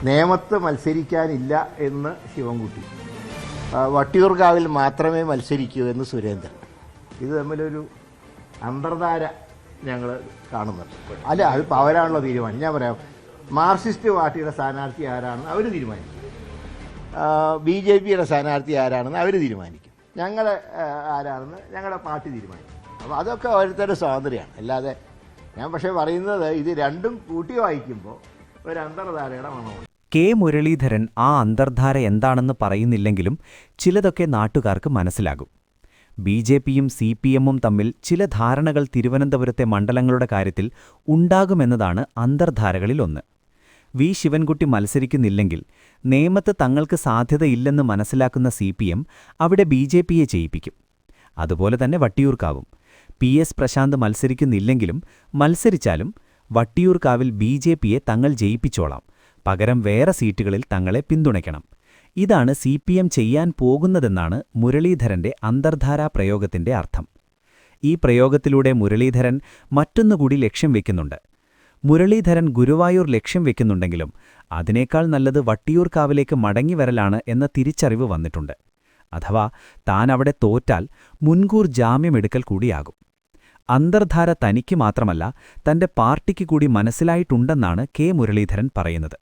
നേമത്ത് മത്സരിക്കാനില്ല എന്ന് ശിവൻകുട്ടി, വട്ടിയൂർക്കാവിൽ മാത്രമേ മത്സരിക്കൂ എന്ന് സുരേന്ദ്രൻ. ഇത് തമ്മിലൊരു അന്തർധാര ഞങ്ങൾ കാണുന്നുണ്ട്. അല്ല, അതിപ്പോൾ അവരാണല്ലോ തീരുമാനം. ഞാൻ പറയാം, മാർക്സിസ്റ്റ് പാർട്ടിയുടെ സ്ഥാനാർത്ഥി ആരാണെന്ന് അവർ തീരുമാനിക്കും, BJPയുടെ സ്ഥാനാർത്ഥി ആരാണെന്ന് അവർ തീരുമാനിക്കും, ഞങ്ങൾ ആരാണെന്ന് ഞങ്ങളുടെ പാർട്ടി തീരുമാനിക്കും. അപ്പോൾ അതൊക്കെ ഓരോരുത്തരുടെ സ്വാതന്ത്ര്യമാണ്. അല്ലാതെ ഞാൻ പക്ഷേ പറയുന്നത്, ഇത് രണ്ടും കൂട്ടി വായിക്കുമ്പോൾ ഒരു അന്തർധാരയുടെ മണമുണ്ട്. കെ മുരളീധരൻ ആ അന്തർധാര എന്താണെന്ന് പറയുന്നില്ലെങ്കിലും ചിലതൊക്കെ നാട്ടുകാർക്ക് മനസ്സിലാകും. BJPയും CPMും തമ്മിൽ ചില ധാരണകൾ തിരുവനന്തപുരത്തെ മണ്ഡലങ്ങളുടെ കാര്യത്തിൽ ഉണ്ടാകുമെന്നതാണ് അന്തർധാരകളിലൊന്ന്. വി ശിവൻകുട്ടി മത്സരിക്കുന്നില്ലെങ്കിൽ നേമത്ത് തങ്ങൾക്ക് സാധ്യതയില്ലെന്ന് മനസ്സിലാക്കുന്ന CPM അവിടെ BJPയെ ജയിപ്പിക്കും. അതുപോലെ തന്നെ വട്ടിയൂർക്കാവും. PS പ്രശാന്ത് മത്സരിക്കുന്നില്ലെങ്കിലും മത്സരിച്ചാലും വട്ടിയൂർക്കാവിൽ BJPയെ തങ്ങൾ ജയിപ്പിച്ചോളാം, പകരം വേറെ സീറ്റുകളിൽ തങ്ങളെ പിന്തുണയ്ക്കണം. ഇതാണ് CPM ചെയ്യാൻ പോകുന്നതെന്നാണ് മുരളീധരന്റെ അന്തർധാരാ പ്രയോഗത്തിന്റെ അർത്ഥം. ഈ പ്രയോഗത്തിലൂടെ മുരളീധരൻ മറ്റൊന്നുകൂടി ലക്ഷ്യം വെക്കുന്നുണ്ട്. മുരളീധരൻ ഗുരുവായൂർ ലക്ഷ്യം വെക്കുന്നുണ്ടെങ്കിലും അതിനേക്കാൾ നല്ലത് വട്ടിയൂർക്കാവിലേക്ക് മടങ്ങിവരലാണ് എന്ന തിരിച്ചറിവ് വന്നിട്ടുണ്ട്. അഥവാ താൻ അവിടെ തോറ്റാൽ മുൻകൂർ ജാമ്യമെടുക്കൽ കൂടിയാകും. അന്തർധാര തനിക്ക് മാത്രമല്ല, തന്റെ പാർട്ടിക്ക് കൂടി മനസ്സിലായിട്ടുണ്ടെന്നാണ് കെ മുരളീധരൻ പറയുന്നത്.